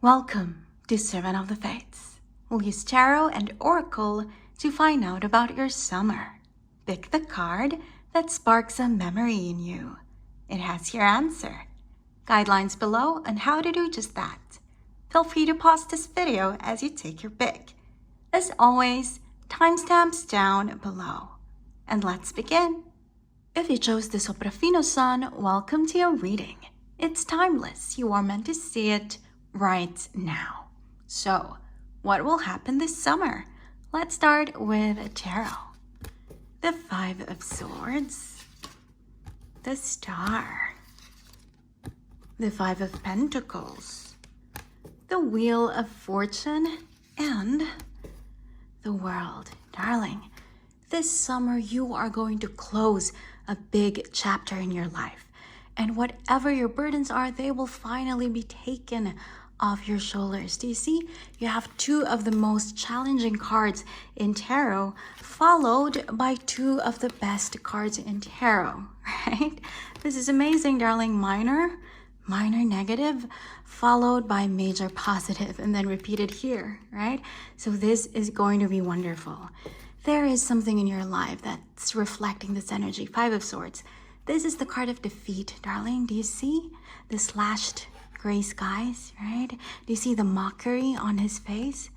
Welcome to Seven of the Fates. We'll use tarot and oracle to find out about your summer. Pick the card that sparks a memory in you. It has your answer. Guidelines below on how to do just that. Feel free to pause this video as you take your pick. As always, timestamps down below. And let's begin. If you chose the Soprafino Sun, welcome to your reading. It's timeless. You are meant to see it right now. So, what will happen this summer? Let's start with tarot. The Five of Swords, the Star, the Five of Pentacles, the Wheel of Fortune, and the World. Darling, this summer you are going to close a big chapter in your life. And whatever your burdens are, they will finally be taken off your shoulders. Do you see? You have two of the most challenging cards in tarot, followed by two of the best cards in tarot, right? This is amazing, darling. Minor negative, followed by major positive, and then repeated here, right? So this is going to be wonderful. There is something in your life that's reflecting this energy. Five of Swords. This is the card of defeat, darling. Do you see the slashed gray skies, right? Do you see the mockery on his face?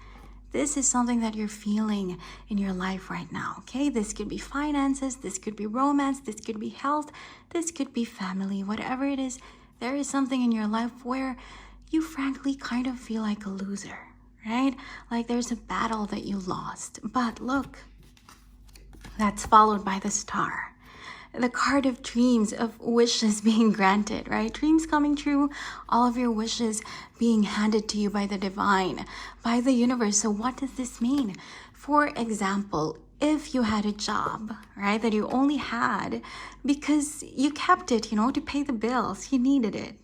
This is something that you're feeling in your life right now, okay? This could be finances, this could be romance, this could be health, this could be family, whatever it is. There is something in your life where you frankly kind of feel like a loser, right? Like there's a battle that you lost. But look, that's followed by the Star. The card of dreams, of wishes being granted, right? Dreams coming true, all of your wishes being handed to you by the divine, by the universe. So what does this mean? For example, if you had a job, right, that you only had because you kept it, to pay the bills, you needed it.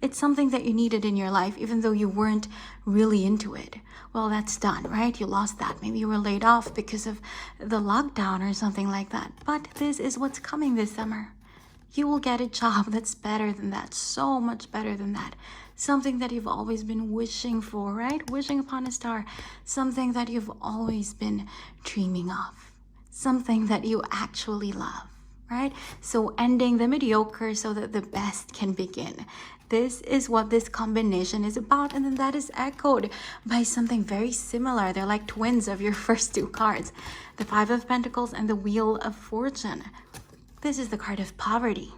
It's something that you needed in your life, even though you weren't really into it. Well, that's done, right? You lost that. Maybe you were laid off because of the lockdown or something like that. But this is what's coming this summer. You will get a job that's better than that, so much better than that. Something that you've always been wishing for, right? Wishing upon a star. Something that you've always been dreaming of. Something that you actually love, right? So ending the mediocre so that the best can begin. This is what this combination is about, and then that is echoed by something very similar. They're like twins of your first two cards, the Five of Pentacles and the Wheel of Fortune. This is the card of poverty.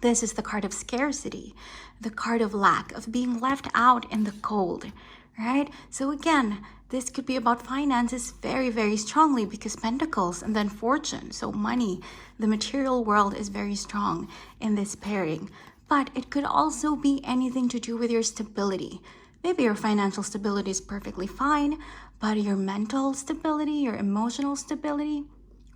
This is the card of scarcity, the card of lack, of being left out in the cold, right? So again, this could be about finances very, very strongly because Pentacles and then Fortune, so money, the material world is very strong in this pairing. But it could also be anything to do with your stability. Maybe your financial stability is perfectly fine, but your mental stability, your emotional stability,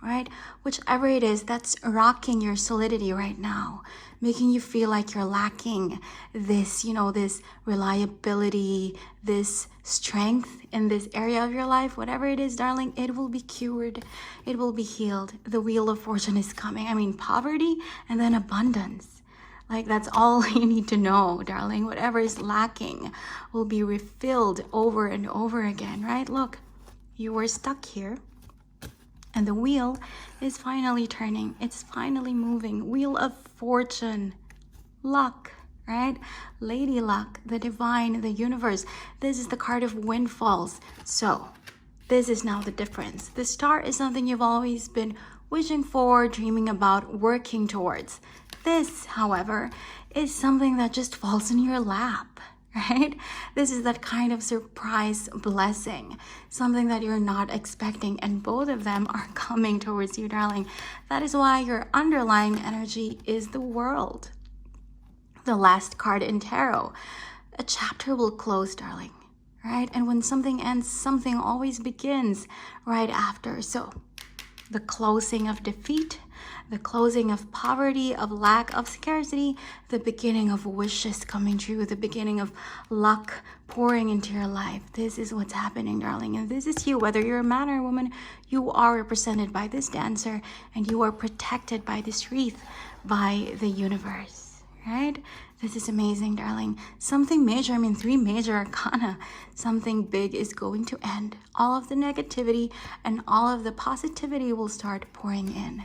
right? Whichever it is, that's rocking your solidity right now, making you feel like you're lacking this, this reliability, this strength in this area of your life. Whatever it is, darling, it will be cured. It will be healed. The Wheel of Fortune is coming. I mean, poverty and then abundance. Like that's all you need to know, darling. Whatever is lacking will be refilled over and over again, right? Look, you were stuck here and the wheel is finally turning. It's finally moving. Wheel of Fortune, luck, right? Lady luck, the divine, the universe. This is the card of windfalls. So this is now the difference. The Star is something you've always been wishing for, dreaming about, working towards. This, however, is something that just falls in your lap, right? This is that kind of surprise blessing, something that you're not expecting, and both of them are coming towards you, darling. That is why your underlying energy is the World. The last card in tarot. A chapter will close, darling, right? And when something ends, something always begins right after. So the closing of defeat, the closing of poverty, of lack, of scarcity, the beginning of wishes coming true, the beginning of luck pouring into your life. This is what's happening, darling. And this is you, whether you're a man or a woman, you are represented by this dancer and you are protected by this wreath, by the universe, right? This is amazing, darling. Something major, 3 major arcana. Something big is going to end. All of the negativity and all of the positivity will start pouring in.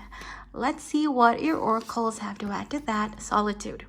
Let's see what your oracles have to add to that. Solitude.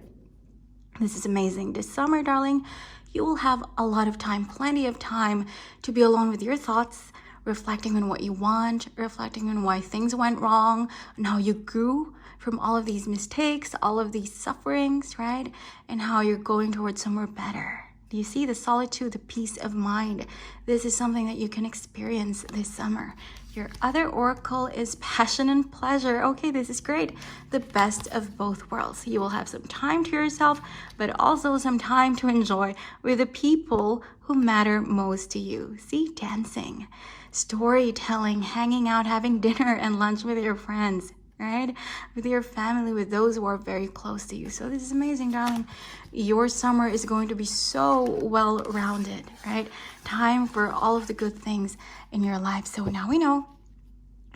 This is amazing. This summer, darling, you will have a lot of time, plenty of time to be alone with your thoughts, reflecting on what you want, reflecting on why things went wrong, and how you grew from all of these mistakes, all of these sufferings, right? And how you're going towards somewhere better. Do you see the solitude, the peace of mind? This is something that you can experience this summer. Your other oracle is passion and pleasure. Okay, this is great. The best of both worlds. You will have some time to yourself, but also some time to enjoy with the people who matter most to you. See, dancing, storytelling, hanging out, having dinner and lunch with your friends, right? With your family, with those who are very close to you. So this is amazing, darling. Your summer is going to be so well-rounded, right? Time for all of the good things in your life. So now we know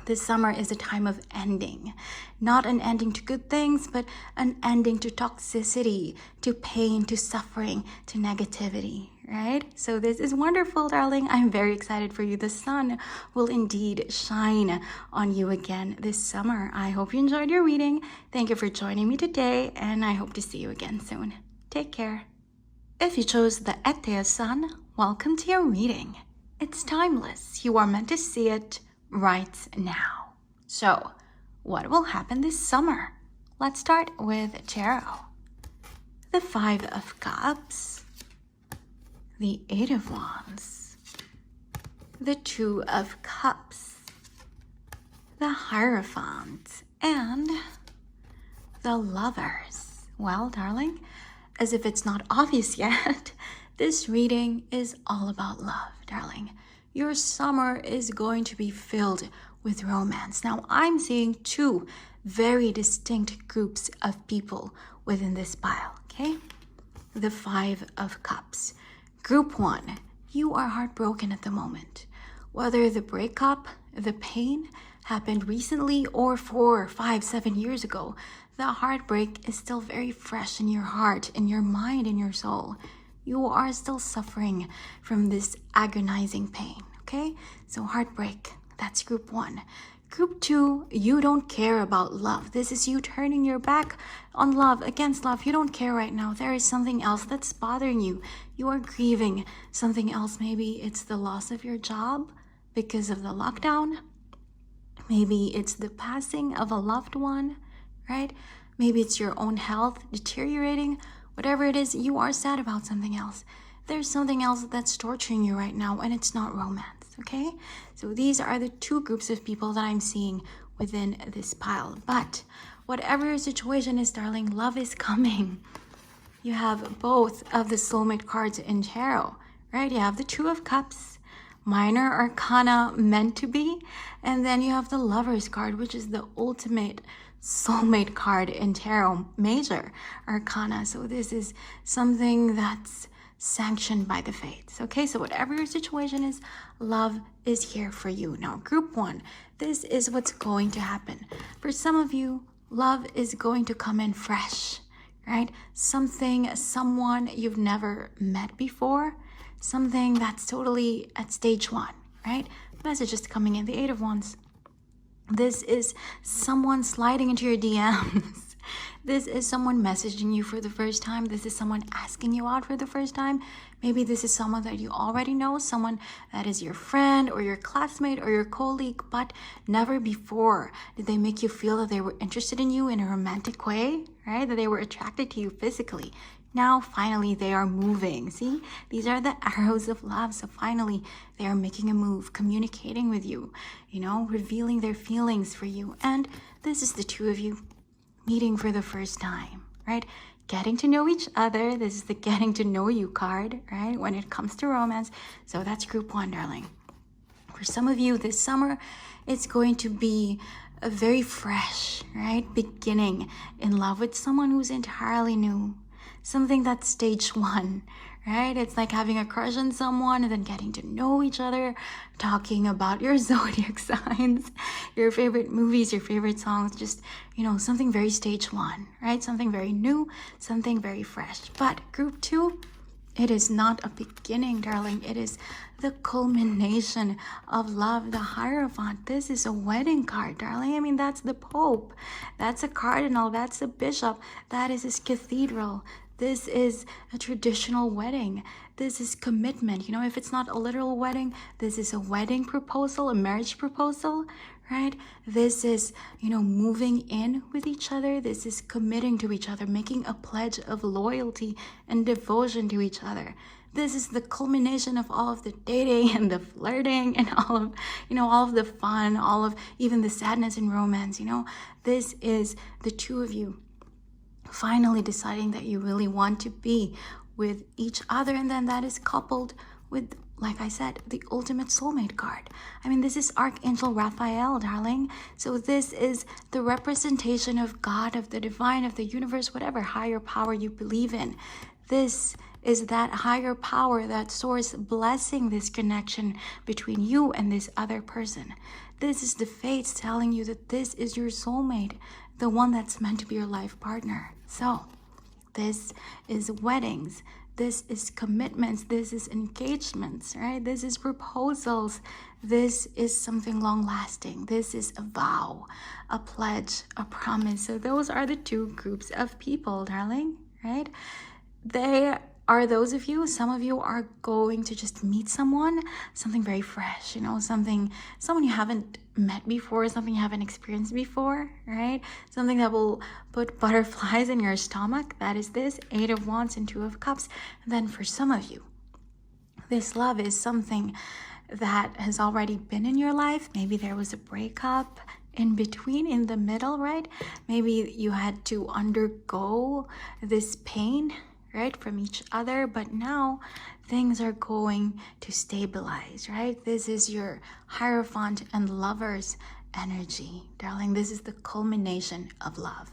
this summer is a time of ending. Not an ending to good things, but an ending to toxicity, to pain, to suffering, to negativity, right? So this is wonderful, darling. I'm very excited for you. The sun will indeed shine on you again this summer. I hope you enjoyed your reading. Thank you for joining me today, and I hope to see you again soon. Take care. If you chose the Etteilla Sun, welcome to your reading. It's timeless. You are meant to see it right now. So, what will happen this summer? Let's start with tarot. The 5 of Cups, the 8 of Wands, the 2 of Cups, the Hierophant, and the Lovers. Well, darling, as if it's not obvious yet, this reading is all about love, darling. Your summer is going to be filled with romance. Now, I'm seeing 2 very distinct groups of people within this pile, okay? The 5 of Cups. Group 1, you are heartbroken at the moment. Whether the breakup, the pain happened recently or 4, 5, 7 years ago, the heartbreak is still very fresh in your heart, in your mind, in your soul. You are still suffering from this agonizing pain, okay? So heartbreak, that's group 1. Group 2, you don't care about love. This is you turning your back on love, against love. You don't care right now. There is something else that's bothering you. You are grieving something else. Maybe it's the loss of your job because of the lockdown. Maybe it's the passing of a loved one, right? Maybe it's your own health deteriorating. Whatever it is, you are sad about something else. There's something else that's torturing you right now, and it's not romance, okay? So these are the 2 groups of people that I'm seeing within this pile. But whatever your situation is, darling, love is coming. You have both of the soulmate cards in tarot, right? You have the 2 of Cups, minor arcana meant to be, and then you have the Lovers card, which is the ultimate soulmate card in tarot, major arcana. So this is something that's sanctioned by the fates. Okay, so whatever your situation is, love is here for you. Now, group 1, this is what's going to happen. For some of you, love is going to come in fresh, right? Someone you've never met before, something that's totally at stage 1, right? Message is coming in, the 8 of Wands. This is someone sliding into your DMs. This is someone messaging you for the first time. This is someone asking you out for the first time. Maybe this is someone that you already know, someone that is your friend or your classmate or your colleague, but never before did they make you feel that they were interested in you in a romantic way, right? That they were attracted to you physically. Now, finally, they are moving. See, these are the arrows of love. So finally, they are making a move, communicating with you, revealing their feelings for you. And this is the 2 of you meeting for the first time, right? Getting to know each other. This is the getting to know you card, right? When it comes to romance. So that's group 1, darling. For some of you this summer, it's going to be a very fresh, right? Beginning in love with someone who's entirely new. Something that's stage 1, right? It's like having a crush on someone and then getting to know each other, talking about your zodiac signs, your favorite movies, your favorite songs, just, something very stage one, right? Something very new, something very fresh. But group 2, it is not a beginning, darling. It is the culmination of love, the Hierophant. This is a wedding card, darling. I mean, that's the Pope. That's a cardinal. That's a bishop. That is his cathedral. This is a traditional wedding. This is commitment. If it's not a literal wedding, this is a wedding proposal, a marriage proposal, right? This is, moving in with each other. This is committing to each other, making a pledge of loyalty and devotion to each other. This is the culmination of all of the dating and the flirting and all of the fun, all of even the sadness and romance. This is the two of you finally deciding that you really want to be with each other, and then that is coupled with, like I said, the ultimate soulmate card. I mean, this is Archangel Raphael, darling. So this is the representation of God, of the divine, of the universe, whatever higher power you believe in. This is that higher power, that source blessing this connection between you and this other person. This is the fates telling you that this is your soulmate, the one that's meant to be your life partner. So this is weddings. This is commitments. This is engagements, right? This is proposals. This is something long lasting. This is a vow, a pledge, a promise. So those are the 2 groups of people, darling, right? They are those of you, some of you are going to just meet someone, something very fresh, someone you haven't met before, something you haven't experienced before, right? Something that will put butterflies in your stomach. That is this 8 of Wands and 2 of Cups. And then for some of you, this love is something that has already been in your life. Maybe there was a breakup in between, in the middle, right? Maybe you had to undergo this pain, right, from each other, but now things are going to stabilize, right? This is your Hierophant and Lovers energy, darling. This is the culmination of love.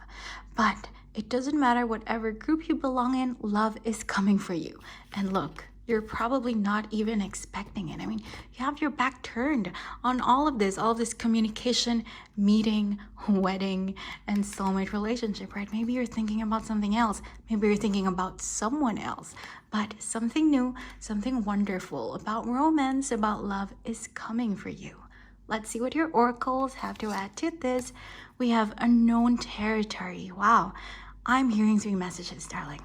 But it doesn't matter whatever group you belong in, love is coming for you. And look, you're probably not even expecting it. I mean, you have your back turned on all of this communication, meeting, wedding, and soulmate relationship, right? Maybe you're thinking about something else. Maybe you're thinking about someone else. But something new, something wonderful about romance, about love is coming for you. Let's see what your oracles have to add to this. We have unknown territory. Wow. I'm hearing 3 messages, darling.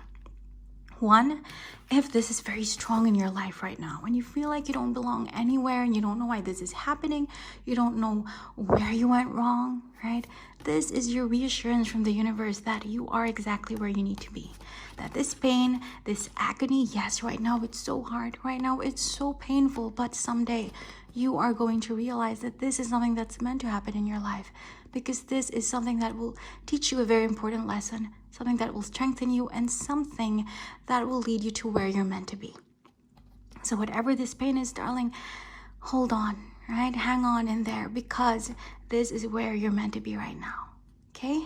1, if this is very strong in your life right now, when you feel like you don't belong anywhere and you don't know why this is happening, you don't know where you went wrong, right? This is your reassurance from the universe that you are exactly where you need to be. That this pain, this agony, yes, right now it's so hard, right now it's so painful, but someday you are going to realize that this is something that's meant to happen in your life, because this is something that will teach you a very important lesson, something that will strengthen you, and something that will lead you to where you're meant to be. So whatever this pain is, darling, hold on, right? Hang on in there, because this is where you're meant to be right now, okay?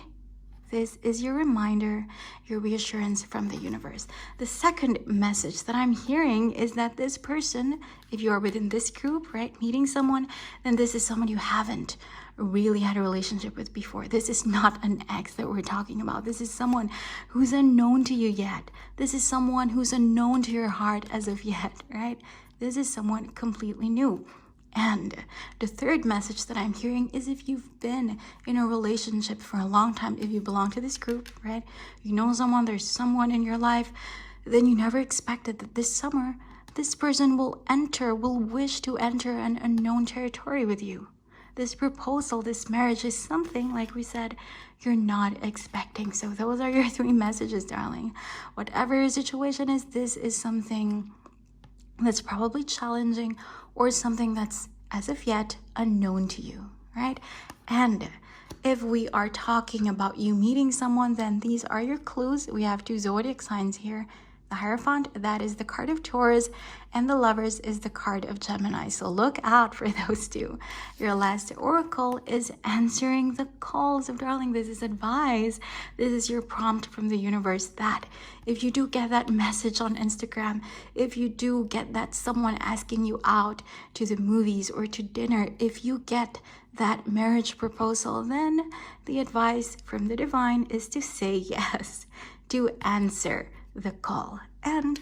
This is your reminder, your reassurance from the universe. The second message that I'm hearing is that this person, if you are within this group, right, meeting someone, then this is someone you haven't really had a relationship with before. This is not an ex that we're talking about. This is someone who's unknown to you yet. This is someone who's unknown to your heart as of yet, right? This is someone completely new. And the third message that I'm hearing is if you've been in a relationship for a long time, if you belong to this group, right? You know someone, there's someone in your life, then you never expected that this summer, this person will wish to enter an unknown territory with you. This proposal, this marriage is something, like we said, you're not expecting. So those are your 3 messages, darling. Whatever your situation is, this is something that's probably challenging or something that's as of yet unknown to you, right? And if we are talking about you meeting someone, then these are your clues. We have 2 zodiac signs here. The Hierophant, that is the card of Taurus, and the Lovers is the card of Gemini. So look out for those two. Your last oracle is answering the calls of darling. This is advice. This is your prompt from the universe that if you do get that message on Instagram, if you do get that someone asking you out to the movies or to dinner, if you get that marriage proposal, then the advice from the divine is to say yes, to answer the call. And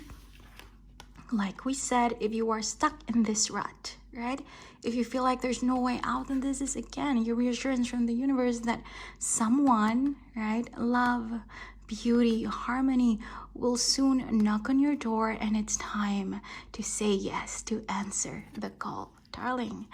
like we said, if you are stuck in this rut, right, if you feel like there's no way out, then this is again your reassurance from the universe that someone, right, love, beauty, harmony will soon knock on your door, and it's time to say yes, to answer the call. Darling,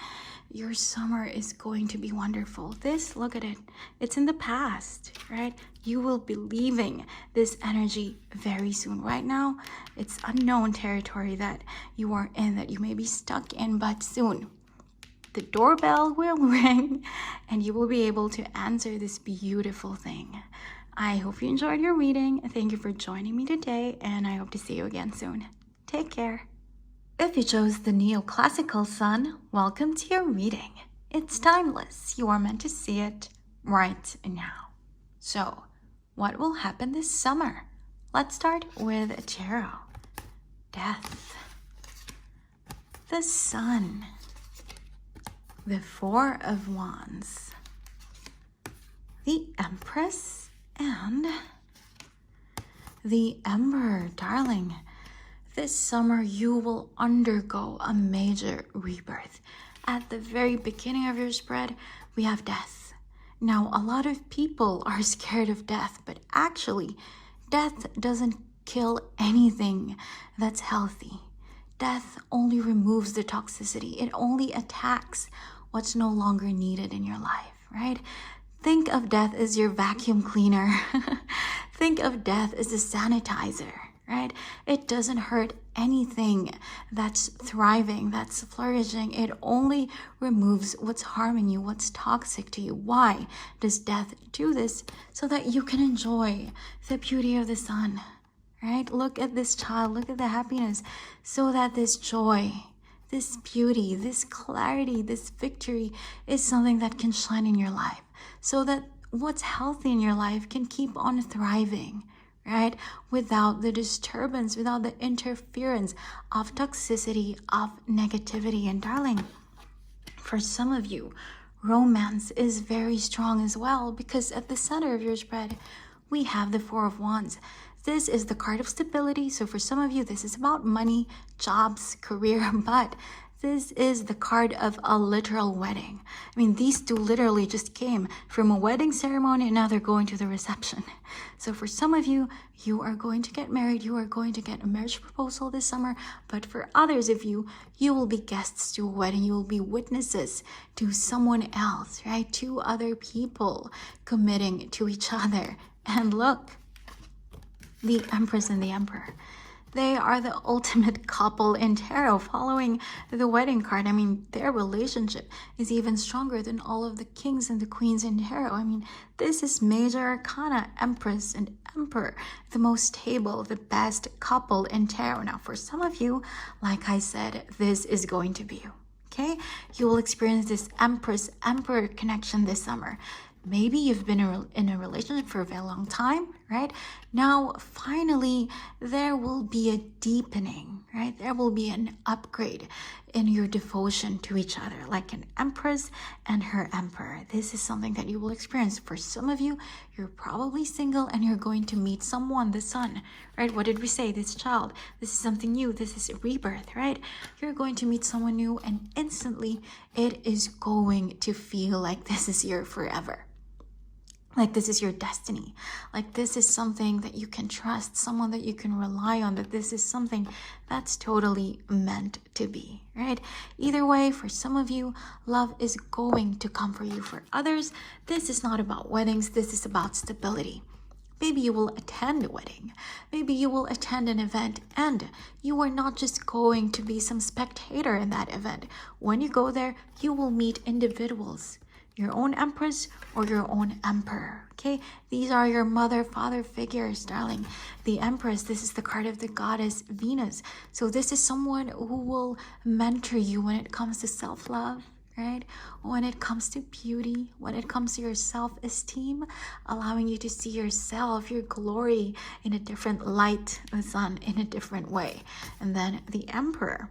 your summer is going to be wonderful. This, look at it, it's in the past, right? You will be leaving this energy very soon. Right now, it's unknown territory that you are in, that you may be stuck in, but soon the doorbell will ring and you will be able to answer this beautiful thing. I hope you enjoyed your reading. Thank you for joining me today, and I hope to see you again soon. Take care. If you chose the Neoclassical Sun, welcome to your reading. It's timeless. You are meant to see it right now. So, what will happen this summer? Let's start with tarot. Death. The Sun. The Four of Wands. The Empress and the Emperor. Darling, this summer you will undergo a major rebirth. At the very beginning of your spread, we have death. Now, a lot of people are scared of death, but actually, death doesn't kill anything that's healthy. Death only removes the toxicity. It only attacks what's no longer needed in your life, right? Think of death as your vacuum cleaner. Think of death as a sanitizer, right? It doesn't hurt anything that's thriving, that's flourishing. It only removes what's harming you, what's toxic to you. Why does death do this? So that you can enjoy the beauty of the sun, right? Look at this child, look at the happiness, so that this joy, this beauty, this clarity, this victory is something that can shine in your life, so that what's healthy in your life can keep on thriving, right? Without the disturbance, without the interference of toxicity, of negativity. And darling, for some of you, romance is very strong as well, because at the center of your spread, we have the Four of Wands. This is the card of stability. So for some of you, this is about money, jobs, career, but this is the card of a literal wedding. I mean, these two literally just came from a wedding ceremony and now they're going to the reception. So for some of you, you are going to get married. You are going to get a marriage proposal this summer. But for others of you, you will be guests to a wedding. You will be witnesses to someone else, right? Two other people committing to each other. And look, the Empress and the Emperor. They are the ultimate couple in tarot, following the wedding card. I mean, their relationship is even stronger than all of the kings and the queens in tarot. I mean, this is major arcana, Empress and Emperor, the most stable, the best couple in tarot. Now, for some of you, like I said, this is going to be you, okay? You will experience this Empress-Emperor connection this summer. Maybe you've been in a relationship for a very long time, right? Now, finally, there will be a deepening, right? There will be an upgrade in your devotion to each other, like an Empress and her Emperor. This is something that you will experience. For some of you, you're probably single and you're going to meet someone, the Sun, right? What did we say? This child. This is something new. This is a rebirth, right? You're going to meet someone new and instantly it is going to feel like this is your forever. Like this is your destiny. Like this is something that you can trust, someone that you can rely on, that this is something that's totally meant to be, right? Either way, for some of you, love is going to come for you. For others, this is not about weddings. This is about stability. Maybe you will attend a wedding. Maybe you will attend an event and you are not just going to be some spectator in that event. When you go there, you will meet individuals. your own empress or your own emperor. Okay, these are your mother, father figures, darling. The empress, this is the card of the goddess Venus. So this is someone who will mentor you when it comes to self-love, right? When it comes to beauty, when it comes to your self-esteem, allowing you to see yourself, your glory in a different light, the sun in a different way. And then the emperor,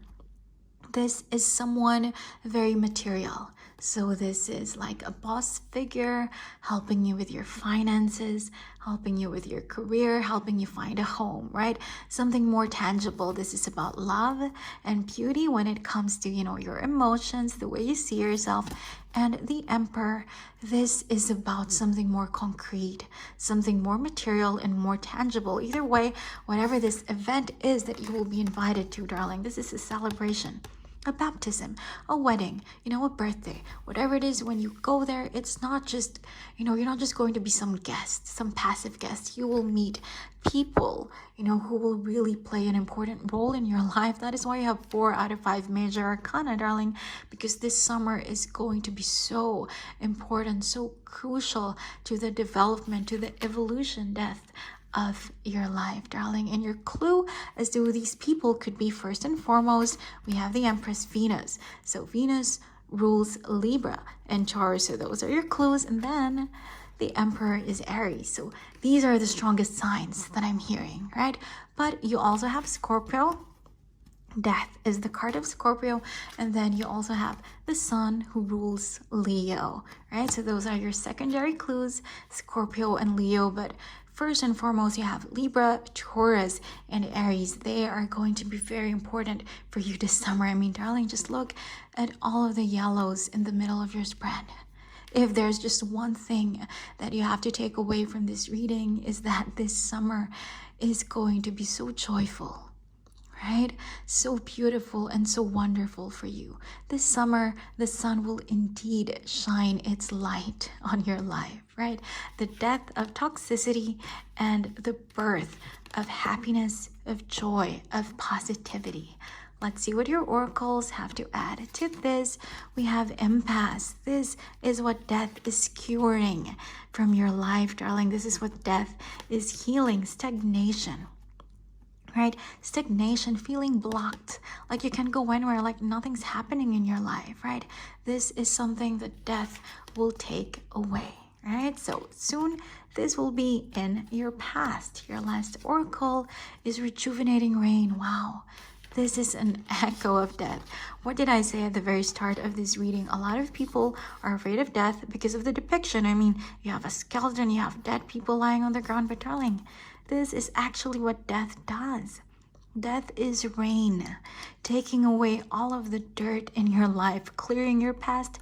this is someone very material. So this is like a boss figure helping you with your finances, helping you with your career, helping you find a home, right? Something more tangible. This is about love and beauty when it comes to, your emotions, the way you see yourself. And the emperor, this is about something more concrete, something more material and more tangible. Either way, whatever this event is that you will be invited to, darling, this is a celebration. A baptism, a wedding, a birthday, whatever it is, when you go there, it's not just, you're not just going to be some guest, some passive guest. You will meet people, who will really play an important role in your life. That is why you have 4 out of 5 major arcana, darling, because this summer is going to be so important, so crucial to the development, to the evolution, death of your life, darling. And your clue as to who these people could be, first and foremost, we have the Empress Venus. So Venus rules Libra and Taurus, so those are your clues. And then the Emperor is Aries. So these are the strongest signs that I'm hearing, right? But you also have Scorpio. Death is the card of Scorpio. And then you also have the Sun, who rules Leo, right? So those are your secondary clues, Scorpio and Leo. But first and foremost, you have Libra, Taurus, and Aries. They are going to be very important for you this summer. I mean, darling, just look at all of the yellows in the middle of your spread. If there's just one thing that you have to take away from this reading, is that this summer is going to be so joyful, right? So beautiful and so wonderful for you. This summer, the sun will indeed shine its light on your life, right? The death of toxicity and the birth of happiness, of joy, of positivity. Let's see what your oracles have to add to this. We have impasse. This is what death is curing from your life, darling. This is what death is healing. Stagnation, right? Stagnation, feeling blocked, like you can go anywhere, like nothing's happening in your life, right? This is something that death will take away, right? So soon this will be in your past. Your last oracle is rejuvenating rain. Wow. This is an echo of death. What did I say at the very start of this reading? A lot of people are afraid of death because of the depiction. I mean, you have a skeleton, you have dead people lying on the ground, but darling, this is actually what death does. Death is rain, taking away all of the dirt in your life, clearing your past,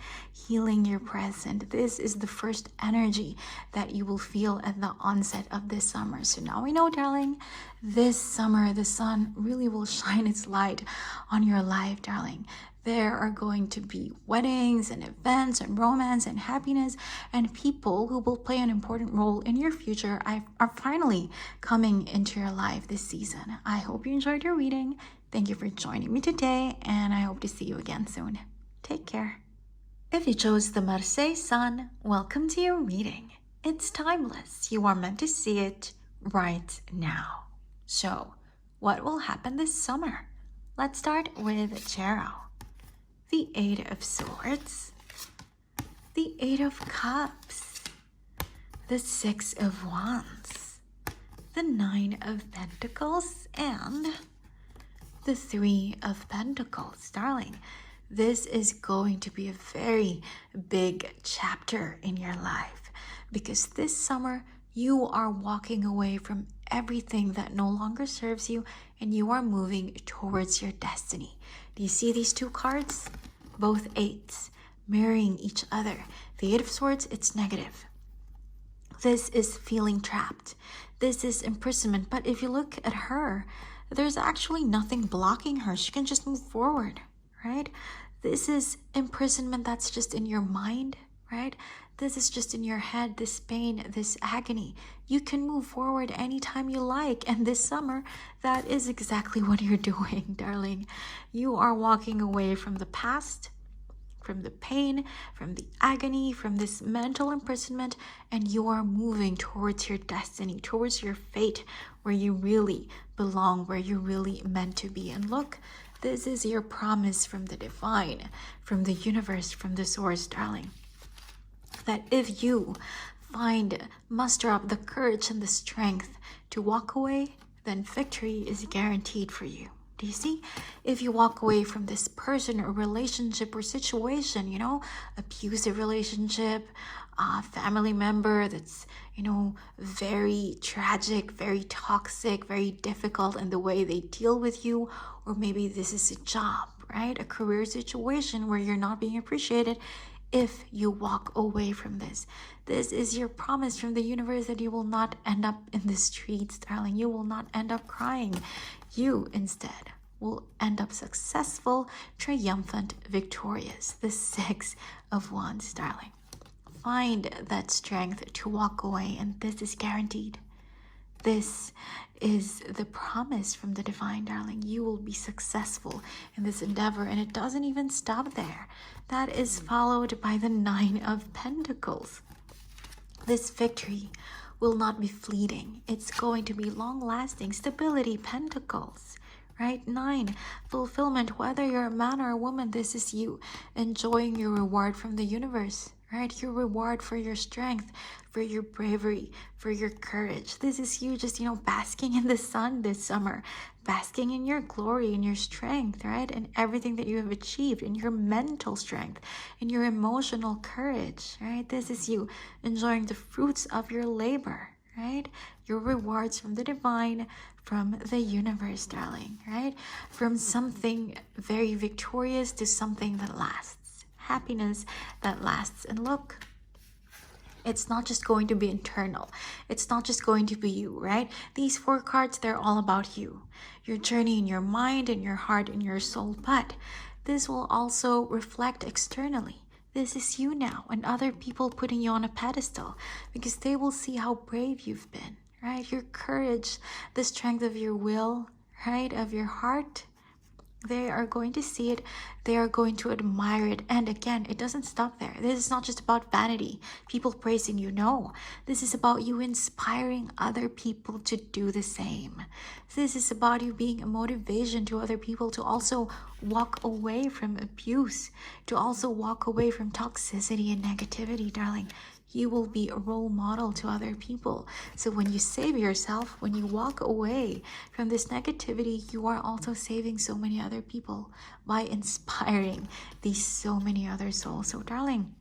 healing your present. This is the first energy that you will feel at the onset of this summer. So now we know, darling, this summer the sun really will shine its light on your life, darling. There are going to be weddings and events and romance and happiness, and people who will play an important role in your future are finally coming into your life this season. I hope you enjoyed your reading. Thank you for joining me today, and I hope to see you again soon. Take care. If you chose the Marseille Sun, welcome to your reading. It's timeless. You are meant to see it right now. So, what will happen this summer? Let's start with Tarot. The 8 of Swords, the 8 of Cups, the 6 of Wands, the 9 of Pentacles, and the 3 of Pentacles. Darling, this is going to be a very big chapter in your life, because this summer you are walking away from everything that no longer serves you, and you are moving towards your destiny. Do you see these 2 cards? Both 8s mirroring each other. The 8 of Swords, it's negative. This is feeling trapped. This is imprisonment. But if you look at her, there's actually nothing blocking her. She can just move forward, right? This is imprisonment that's just in your mind, right? This is just in your head, this pain, this agony. You can move forward anytime you like. And this summer, that is exactly what you're doing, darling. You are walking away from the past, from the pain, from the agony, from this mental imprisonment, and you are moving towards your destiny, towards your fate, where you really belong, where you're really meant to be. And look, this is your promise from the divine, from the universe, from the source, darling, that if you muster up the courage and the strength to walk away, then victory is guaranteed for you. Do you see? If you walk away from this person or relationship or situation, abusive relationship, family member that's, very tragic, very toxic, very difficult in the way they deal with you, or maybe this is a job, right? A career situation where you're not being appreciated. If you walk away from this is your promise from the universe that you will not end up in the streets, darling. You will not end up crying. You instead will end up successful, triumphant, victorious. The 6 of Wands, darling. Find that strength to walk away, and this is guaranteed. This is the promise from the divine, darling. You will be successful in this endeavor, and it doesn't even stop there. That is followed by the 9 of Pentacles. This victory will not be fleeting. It's going to be long-lasting. Stability, Pentacles, right? 9, fulfillment. Whether you're a man or a woman, this is you enjoying your reward from the universe, right? Your reward for your strength, for your bravery, for your courage. This is you just, basking in the sun this summer, basking in your glory, in your strength, right? And everything that you have achieved, in your mental strength, in your emotional courage, right? This is you enjoying the fruits of your labor, right? Your rewards from the divine, from the universe, darling, right? From something very victorious to something that lasts. Happiness that lasts. And look, it's not just going to be internal. It's not just going to be you, right? These 4 cards, they're all about you. Your journey in your mind, in your heart, in your soul. But this will also reflect externally. This is you now, and other people putting you on a pedestal, because they will see how brave you've been, right? Your courage, the strength of your will, right? Of your heart. They are going to see it. They are going to admire it. And again, it doesn't stop there. This is not just about vanity, people praising you. No, this is about you inspiring other people to do the same. This is about you being a motivation to other people to also walk away from abuse, to also walk away from toxicity and negativity, darling. You will be a role model to other people. So when you save yourself, when you walk away from this negativity, you are also saving so many other people by inspiring these so many other souls. So darling,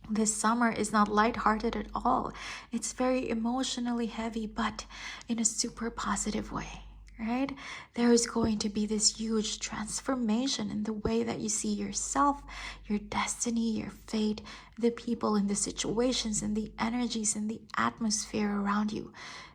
this summer is not lighthearted at all. It's very emotionally heavy, but in a super positive way. Right? There is going to be this huge transformation in the way that you see yourself, your destiny, your fate, the people and the situations and the energies and the atmosphere around you.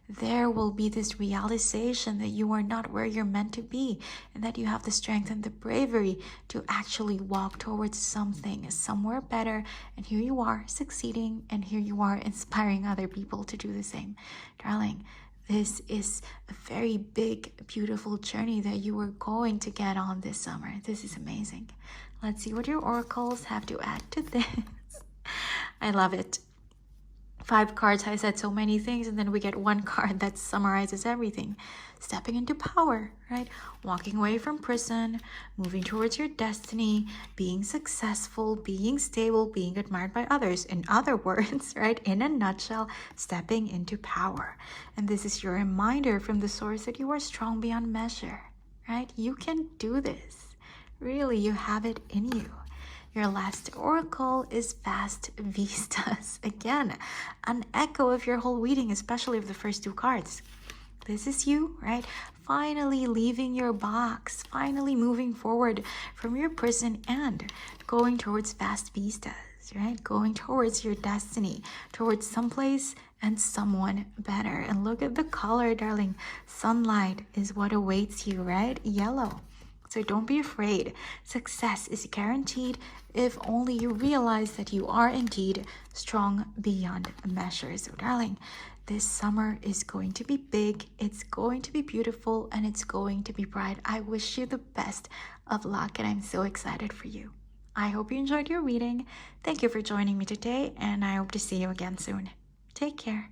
There will be this realization that you are not where you're meant to be, and that you have the strength and the bravery to actually walk towards something, somewhere better. And here you are succeeding, and here you are inspiring other people to do the same. Darling, this is a very big, beautiful journey that you are going to get on this summer. This is amazing. Let's see what your oracles have to add to this. I love it. 5 cards, I said so many things, and then we get 1 card that summarizes everything. Stepping into power, right? Walking away from prison, moving towards your destiny, being successful, being stable, being admired by others. In other words, right? In a nutshell, stepping into power. And this is your reminder from the source that you are strong beyond measure, right? You can do this. Really, you have it in you. Your last oracle is Vast Vistas. Again, an echo of your whole reading, especially of the first 2 cards. This is you, right? Finally leaving your box, finally moving forward from your prison and going towards vast vistas, right? Going towards your destiny, towards someplace and someone better. And look at the color, darling. Sunlight is what awaits you, right? Yellow. So don't be afraid. Success is guaranteed if only you realize that you are indeed strong beyond measure. So darling, this summer is going to be big, it's going to be beautiful, and it's going to be bright. I wish you the best of luck, and I'm so excited for you. I hope you enjoyed your reading. Thank you for joining me today, and I hope to see you again soon. Take care.